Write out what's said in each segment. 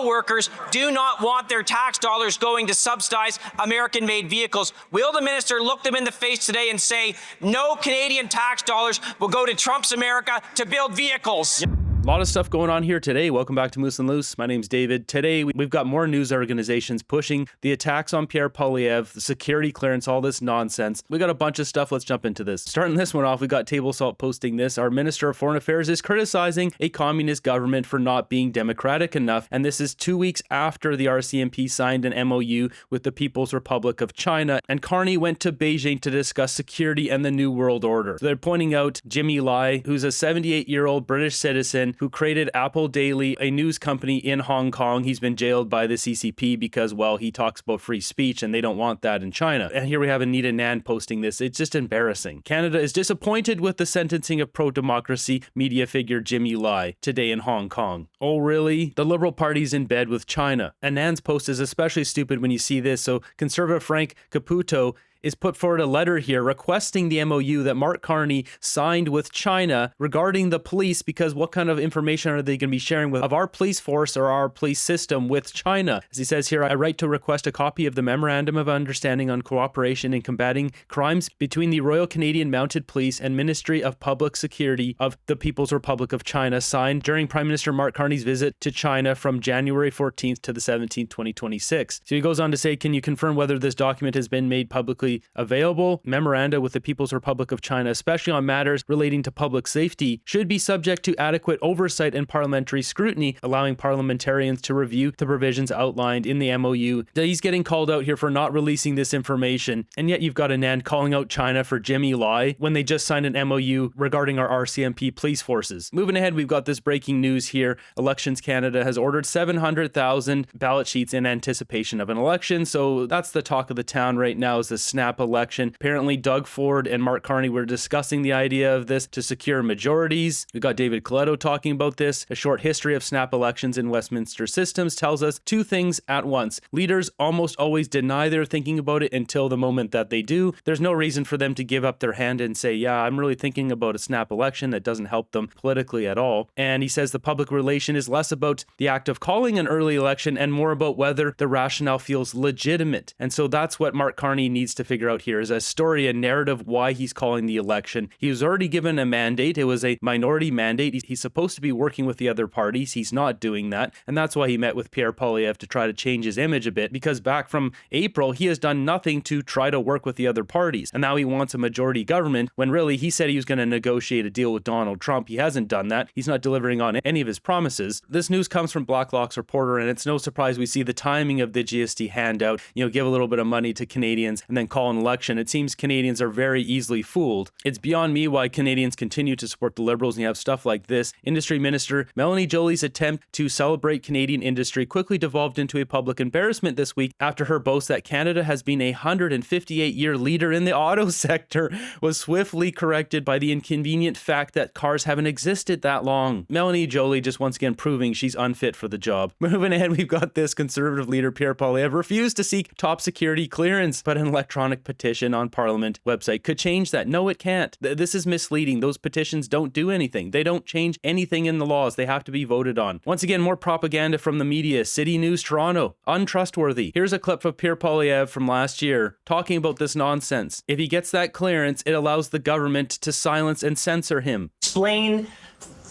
auto workers do not want their tax dollars going to subsidize American-made vehicles. Will the minister look them in the face today and say, no Canadian tax dollars will go to Trump's America to build vehicles? A lot of stuff going on here today. Welcome back to Moose and Loose. My name's David. Today, we've got more news organizations pushing the attacks on Pierre Poilievre, the security clearance, all this nonsense. We got a bunch of stuff. Let's jump into this. Starting this one off, we got Table Salt posting this. Our Minister of Foreign Affairs is criticizing a communist government for not being democratic enough. And this is 2 weeks after the RCMP signed an MOU with the People's Republic of China. And Carney went to Beijing to discuss security and the New World Order. So they're pointing out Jimmy Lai, who's a 78-year-old British citizen who created Apple Daily, a news company in Hong Kong. He's been jailed by the CCP because, well, he talks about free speech and they don't want that in China. And here we have Anita Nan posting this. It's just embarrassing. Canada is disappointed with the sentencing of pro-democracy media figure Jimmy Lai today in Hong Kong. Oh, really? The Liberal Party's in bed with China. And Nan's post is especially stupid when you see this. So Conservative Frank Caputo is put forward a letter here requesting the MOU that Mark Carney signed with China regarding the police, because what kind of information are they going to be sharing with of our police force or our police system with China? As he says here, I write to request a copy of the Memorandum of Understanding on Cooperation in Combating Crimes between the Royal Canadian Mounted Police and Ministry of Public Security of the People's Republic of China, signed during Prime Minister Mark Carney's visit to China from January 14th to the 17th, 2026. So he goes on to say, can you confirm whether this document has been made publicly available? Memoranda with the People's Republic of China, especially on matters relating to public safety, should be subject to adequate oversight and parliamentary scrutiny, allowing parliamentarians to review the provisions outlined in the MOU. He's getting called out here for not releasing this information, and yet you've got Anand calling out China for Jimmy Lai when they just signed an MOU regarding our RCMP police forces. Moving ahead, we've got this breaking news here. Elections Canada has ordered 700,000 ballot sheets in anticipation of an election, so that's the talk of the town right now, is the snap election. Apparently, Doug Ford and Mark Carney were discussing the idea of this to secure majorities. We got David Coletto talking about this. A short history of snap elections in Westminster systems tells us two things at once. Leaders almost always deny they're thinking about it until the moment that they do. There's no reason for them to give up their hand and say, yeah, I'm really thinking about a snap election. That doesn't help them politically at all. And he says the public relation is less about the act of calling an early election and more about whether the rationale feels legitimate. And so that's what Mark Carney needs to figure out here, is a story, a narrative why he's calling the election. He was already given a mandate. It was a minority mandate. He's supposed to be working with the other parties. He's not doing that. And that's why he met with Pierre Poilievre to try to change his image a bit, because back from April, he has done nothing to try to work with the other parties. And now he wants a majority government when really he said he was going to negotiate a deal with Donald Trump. He hasn't done that. He's not delivering on any of his promises. This news comes from Blacklock's reporter, and it's no surprise we see the timing of the GST handout. Give a little bit of money to Canadians and then call an election. It seems Canadians are very easily fooled. It's beyond me why Canadians continue to support the Liberals, and you have stuff like this. Industry Minister Melanie Joly's attempt to celebrate Canadian industry quickly devolved into a public embarrassment this week after her boast that Canada has been a 158-year leader in the auto sector was swiftly corrected by the inconvenient fact that cars haven't existed that long. Melanie Joly just once again proving she's unfit for the job. Moving ahead, we've got this. Conservative leader Pierre Poilievre refused to seek top security clearance, but an electronic petition on Parliament website could change that. No, it can't. This is misleading. Those petitions don't do anything. They don't change anything in the laws. They have to be voted on. Once again, more propaganda from the media. City News Toronto, untrustworthy. Here's a clip of Pierre Poilievre from last year talking about this nonsense. If he gets that clearance, it allows the government to silence and censor him. Explain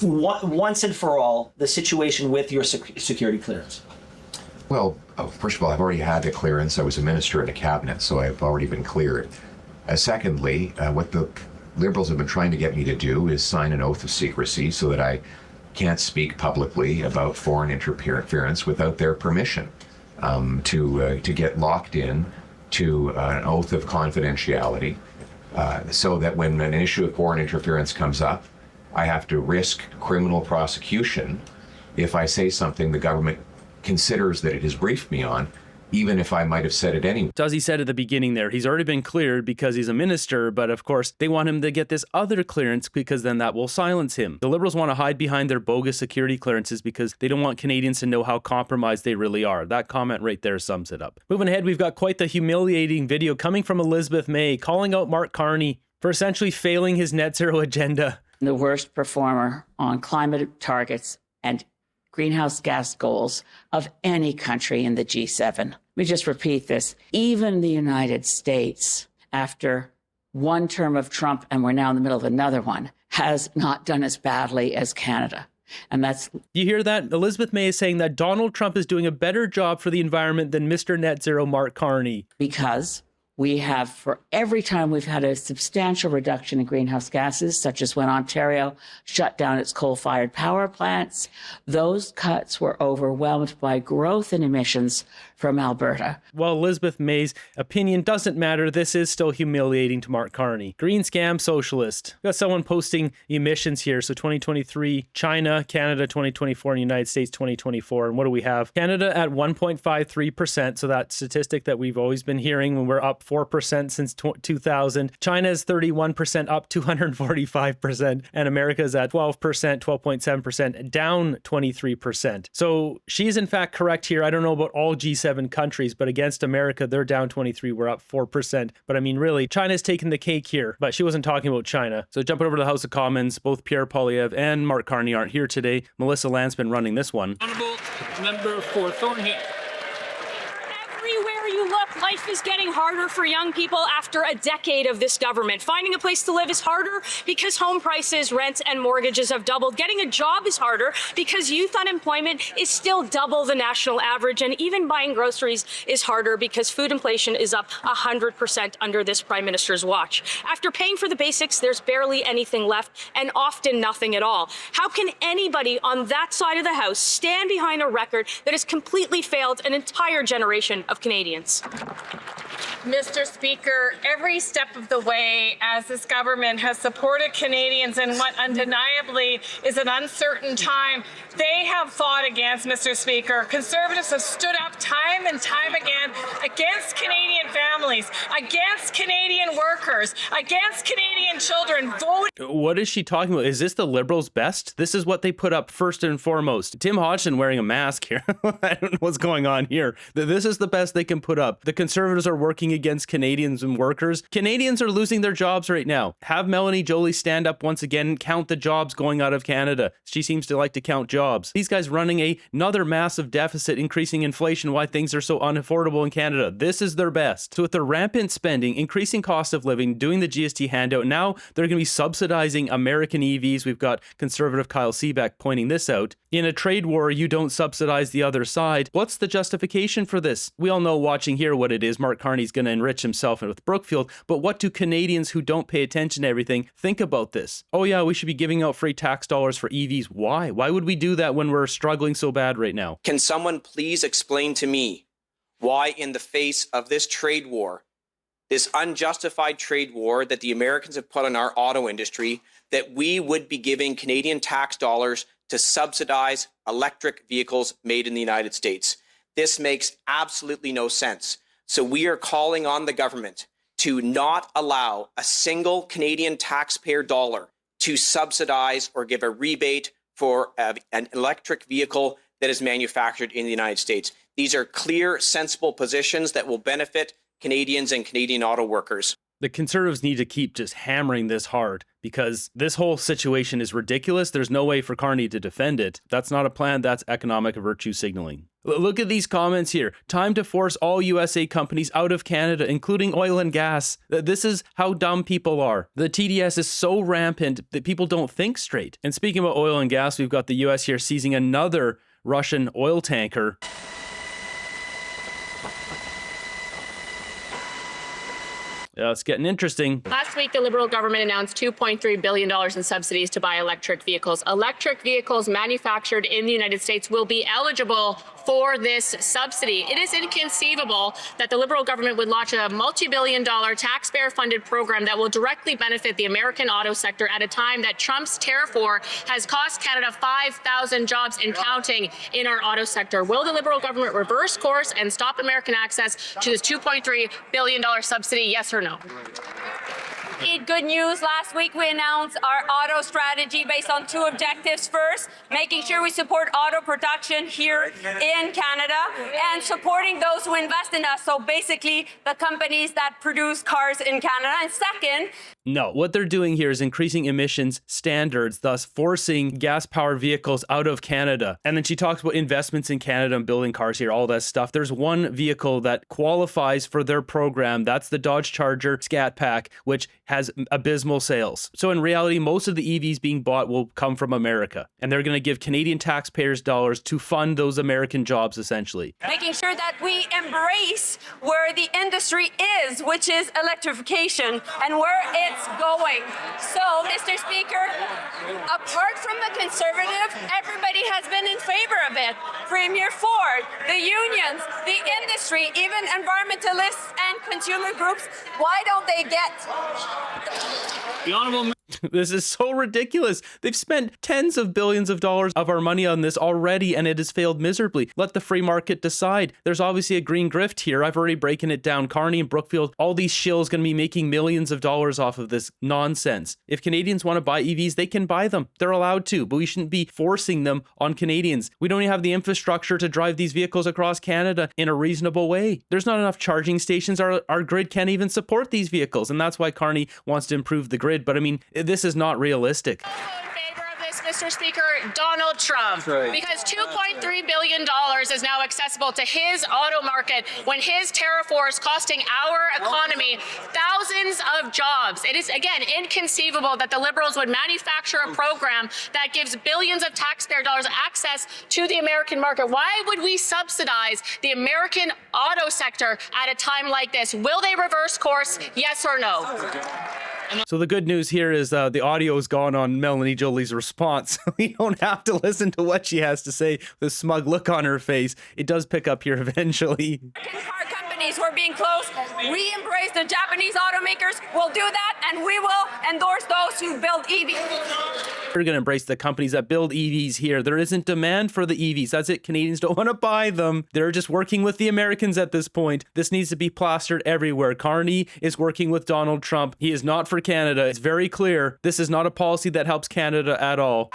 once and for all the situation with your security clearance. Well, first of all, I've already had the clearance. I was a minister in a cabinet, so I've already been cleared. Secondly, what the Liberals have been trying to get me to do is sign an oath of secrecy so that I can't speak publicly about foreign interference without their permission, to get locked in to an oath of confidentiality, so that when an issue of foreign interference comes up, I have to risk criminal prosecution if I say something the government considers that it has briefed me on, even if I might have said it anyway. As he said at the beginning there, he's already been cleared because he's a minister, but of course they want him to get this other clearance because then that will silence him. The Liberals want to hide behind their bogus security clearances because they don't want Canadians to know how compromised they really are. That comment right there sums it up. Moving ahead, we've got quite the humiliating video coming from Elizabeth May calling out Mark Carney for essentially failing his net zero agenda. The worst performer on climate targets and greenhouse gas goals of any country in the G7. Let me just repeat this. Even the United States, after one term of Trump, and we're now in the middle of another one, has not done as badly as Canada. And that's... You hear that? Elizabeth May is saying that Donald Trump is doing a better job for the environment than Mr. Net Zero Mark Carney. Because we have, for every time we've had a substantial reduction in greenhouse gases, such as when Ontario shut down its coal-fired power plants, those cuts were overwhelmed by growth in emissions from Alberta. Well, Elizabeth May's opinion doesn't matter. This is still humiliating to Mark Carney. Green scam socialist. Got someone posting emissions here. So 2023, China, Canada 2024, and United States 2024. And what do we have? Canada at 1.53%. So that statistic that we've always been hearing when we're up 4% since 2000. China is 31%, up 245%. And America is at 12%, 12.7%, down 23%. So she's in fact correct here. I don't know about all G7 countries, but against America, they're down 23. We're up 4%. But I mean, really, China's taking the cake here. But she wasn't talking about China. So jumping over to the House of Commons, both Pierre Poilievre and Mark Carney aren't here today. Melissa Lansman running this one. Honourable Member for Thornhill. Everywhere you look, life is getting harder for young people after a decade of this government. Finding a place to live is harder because home prices, rents, and mortgages have doubled. Getting a job is harder because youth unemployment is still double the national average. And even buying groceries is harder because food inflation is up 100% under this Prime Minister's watch. After paying for the basics, there's barely anything left, and often nothing at all. How can anybody on that side of the House stand behind a record that has completely failed an entire generation of Canadians? Mr. Speaker, every step of the way as this government has supported Canadians in what undeniably is an uncertain time, they have fought against, Mr. Speaker. Conservatives have stood up time and time again against Canadian families, against Canadian workers, against Canadian children. What is she talking about? Is this the Liberals' best? This is what they put up first and foremost. Tim Hodgson wearing a mask here. I don't know what's going on here. This is the best they can put up. The Conservatives are working against Canadians and workers. Canadians are losing their jobs right now. Have Melanie Joly stand up once again and count the jobs going out of Canada. She seems to like to count jobs. These guys running another massive deficit, increasing inflation, why things are so unaffordable in Canada. This is their best. So with their rampant spending, increasing cost of living, doing the GST handout, now they're going to be subsidizing American EVs. We've got conservative Kyle Cpac pointing this out. In a trade war, you don't subsidize the other side. What's the justification for this? We all know watching here what it is. Mark Carney's going to enrich himself with Brookfield, but what do Canadians who don't pay attention to everything think about this? Oh yeah, we should be giving out free tax dollars for EVs. Why? Why would we do that when we're struggling so bad right now? Can someone please explain to me why, in the face of this trade war, this unjustified trade war that the Americans have put on our auto industry, that we would be giving Canadian tax dollars to subsidize electric vehicles made in the United States? This makes absolutely no sense. So we are calling on the government to not allow a single Canadian taxpayer dollar to subsidize or give a rebate for an electric vehicle that is manufactured in the United States. These are clear, sensible positions that will benefit Canadians and Canadian auto workers. The Conservatives need to keep just hammering this hard because this whole situation is ridiculous. There's no way for Carney to defend it. That's not a plan. That's economic virtue signaling. Look at these comments here. Time to force all USA companies out of Canada, including oil and gas. This is how dumb people are. The TDS is so rampant that people don't think straight. And speaking about oil and gas, we've got the US here seizing another Russian oil tanker. Yeah, it's getting interesting. Last week, the Liberal government announced $2.3 billion in subsidies to buy electric vehicles. Electric vehicles manufactured in the United States will be eligible for this subsidy. It is inconceivable that the Liberal government would launch a multi-billion-dollar taxpayer-funded program that will directly benefit the American auto sector at a time that Trump's tariff war has cost Canada 5,000 jobs and counting in our auto sector. Will the Liberal government reverse course and stop American access to this $2.3 billion subsidy? Yes or no? Good news. Last week we announced our auto strategy based on two objectives. First, making sure we support auto production here in Canada and supporting those who invest in us. So basically the companies that produce cars in Canada. And second, No, what they're doing here is increasing emissions standards, thus forcing gas-powered vehicles out of Canada. And then she talks about investments in Canada and building cars here, all that stuff. There's one vehicle that qualifies for their program. That's the Dodge Charger Cpac, which has abysmal sales. So in reality, most of the EVs being bought will come from America. And they're going to give Canadian taxpayers dollars to fund those American jobs, essentially. Making sure that we embrace where the industry is, which is electrification, and where it's going. So, Mr. Speaker, apart from the conservative, everybody has been in favor of it. Premier Ford, the unions, the industry, even environmentalists and consumer groups. Why don't they get The Honourable This is so ridiculous. They've spent tens of billions of dollars of our money on this already, and it has failed miserably. Let the free market decide. There's obviously a green grift here. I've already broken it down. Carney and Brookfield, all these shills going to be making millions of dollars off of this nonsense. If Canadians want to buy EVs, they can buy them. They're allowed to, but we shouldn't be forcing them on Canadians. We don't even have the infrastructure to drive these vehicles across Canada in a reasonable way. There's not enough charging stations. Our grid can't even support these vehicles, and that's why Carney wants to improve the grid. But I mean, this is not realistic. Mr. Speaker, Donald Trump, because $2.3 billion is now accessible to his auto market when his tariff war is costing our economy thousands of jobs. It is, again, inconceivable that the Liberals would manufacture a program that gives billions of taxpayer dollars access to the American market. Why would we subsidize the American auto sector at a time like this? Will they reverse course, yes or no? So the good news here is the audio is gone on Melanie Jolie's response. We don't have to listen to what she has to say with a smug look on her face. It does pick up here eventually. car companies who are being closed? We embrace the Japanese automakers. We'll do that, and we will endorse those who build EVs. We're going to embrace the companies that build EVs here. There isn't demand for the EVs. That's it. Canadians don't want to buy them. They're just working with the Americans at this point. This needs to be plastered everywhere. Carney is working with Donald Trump. He is not for Canada. It's very clear. This is not a policy that helps Canada at all.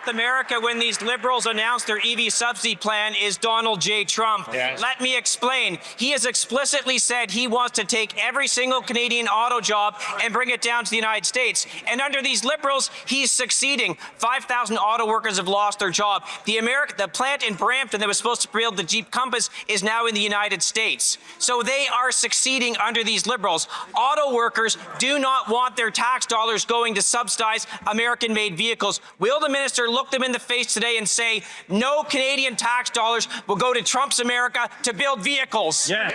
America when these Liberals announced their EV subsidy plan is Donald J. Trump. Yes. Let me explain. He has explicitly said he wants to take every single Canadian auto job and bring it down to the United States. And under these Liberals, he's succeeding. 5,000 auto workers have lost their job. The plant in Brampton that was supposed to build the Jeep Compass is now in the United States. So they are succeeding under these Liberals. Auto workers do not want their tax dollars going to subsidize American-made vehicles. Will the minister look them in the face today and say, no Canadian tax dollars will go to Trump's America to build vehicles? Yes.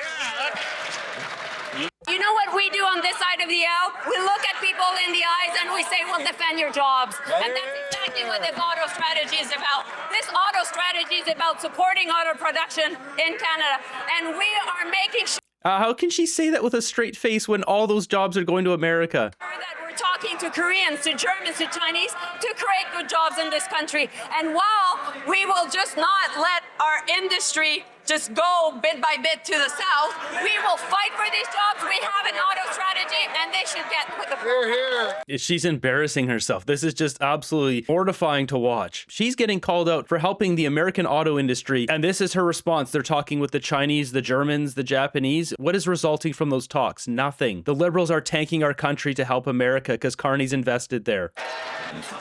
You know what we do on this side of the aisle? We look at people in the eyes and we say, we'll defend your jobs. And that's exactly what this auto strategy is about. This auto strategy is about supporting auto production in Canada. And we are making sure how can she say that with a straight face when all those jobs are going to America? that we're talking to Koreans, to Germans, to Chinese to create good jobs in this country. And while we will just not let our industry just go bit by bit to the south, we will fight for these jobs. We have an auto strategy, and they should get with the program. She's embarrassing herself. This is just absolutely mortifying to watch. She's getting called out for helping the American auto industry, and this is her response. They're talking with the Chinese, the Germans, the Japanese. What is resulting from those talks? Nothing. The Liberals are tanking our country to help America because Carney's invested there.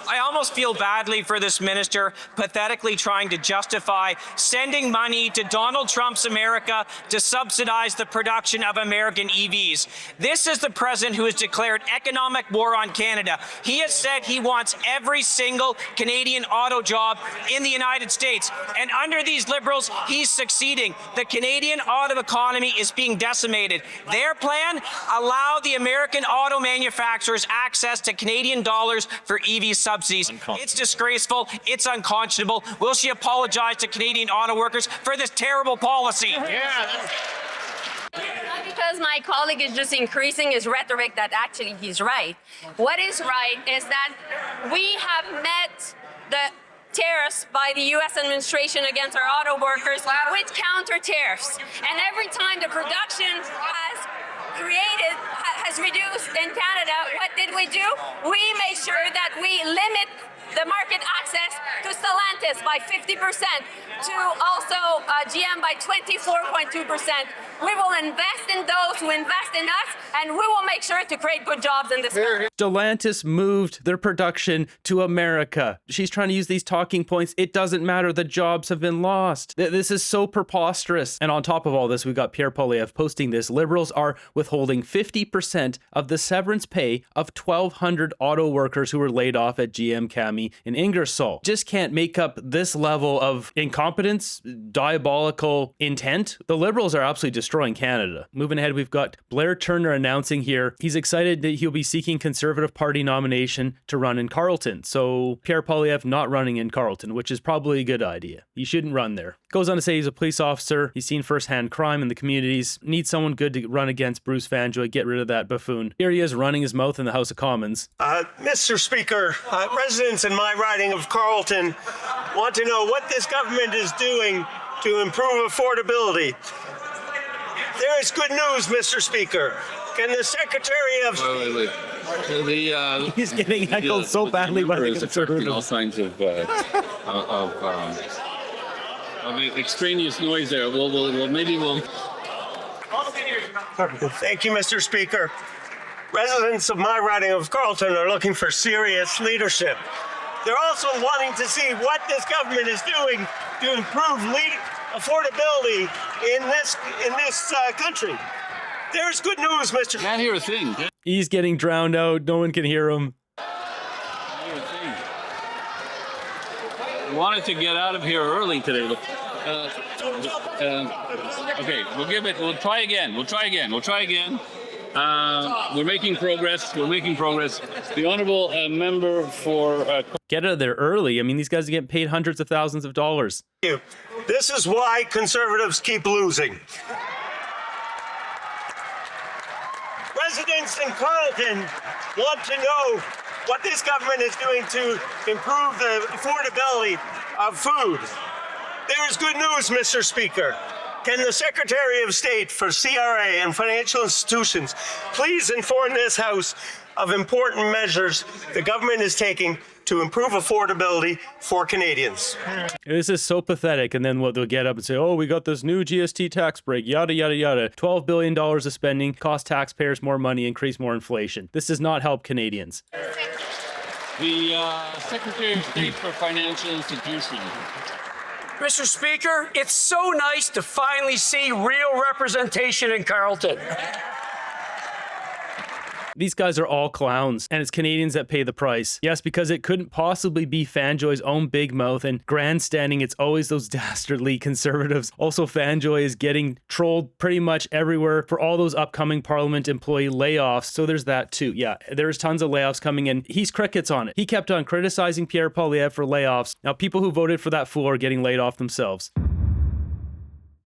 I almost feel badly for this minister pathetically trying to justify sending money to Donald Trump's America to subsidize the production of American EVs. This is the president who has declared economic war on Canada. He has said he wants every single Canadian auto job in the United States. And under these Liberals, he's succeeding. The Canadian auto economy is being decimated. Their plan, allow the American auto manufacturers access to Canadian dollars for EV subsidies. It's disgraceful. It's unconscionable. Will she apologize to Canadian auto workers for this terrible policy? Not because my colleague is just increasing his rhetoric that actually he's right. What is right is that we have met the tariffs by the U.S. administration against our auto workers with counter tariffs. And every time the production has reduced in Canada, what did we do? We made sure that we limit the market access to Stellantis by 50%, to also GM by 24.2%. We will invest in those who invest in us, and we will make sure to create good jobs in this country. Stellantis moved their production to America. She's trying to use these talking points. It doesn't matter. The jobs have been lost. This is so preposterous. And on top of all this, we've got Pierre Poilievre posting this. Liberals are withholding 50% of the severance pay of 1,200 auto workers who were laid off at GM Cami in Ingersoll. Just can't make up this level of incompetence, diabolical intent. The Liberals are absolutely destroying Canada. Moving ahead, we've got Blair Turner announcing here he's excited that he'll be seeking Conservative Party nomination to run in Carleton. So Pierre Poilievre not running in Carleton, which is probably a good idea. He shouldn't run there. Goes on to say he's a police officer. He's seen firsthand crime in the communities. Needs someone good to run against Bruce Vanjoy. Get rid of that buffoon. Here he is running his mouth in the House of Commons. Mr. Speaker, residents in my riding of Carleton want to know what this government is doing to improve affordability. There is good news, Mr. Speaker. Can the Secretary of... Wait. He's getting heckled so badly by the Conservatives. All kinds of extraneous noise there. Maybe we'll... Thank you, Mr. Speaker. Residents of my riding of Carleton are looking for serious leadership. They're also wanting to see what this government is doing to improve affordability in this country. There's good news, Mr. Can't hear a thing. He's getting drowned out. No one can hear him. We wanted to get out of here early today. Okay, we'll try again. We're making progress. The honourable member for... Get out of there early. I mean, these guys are getting paid hundreds of thousands of dollars. This is why Conservatives keep losing. Residents in Carleton want to know what this government is doing to improve the affordability of food. There is good news, Mr. Speaker. Can the Secretary of State for CRA and financial institutions please inform this House of important measures the government is taking to improve affordability for Canadians? This is so pathetic. And then what they'll get up and say, oh, we got this new GST tax break, yada, yada, yada. $12 billion of spending, cost taxpayers more money, increase more inflation. This does not help Canadians. The Secretary of State for Financial Institutions. Mr. Speaker, it's so nice to finally see real representation in Carleton. These guys are all clowns, and it's Canadians that pay the price. Yes, because it couldn't possibly be Fanjoy's own big mouth and grandstanding. It's always those dastardly Conservatives. Also, Fanjoy is getting trolled pretty much everywhere for all those upcoming Parliament employee layoffs. So there's that too. Yeah, there's tons of layoffs coming in. He's crickets on it. He kept on criticizing Pierre Poilievre for layoffs. Now, people who voted for that fool are getting laid off themselves.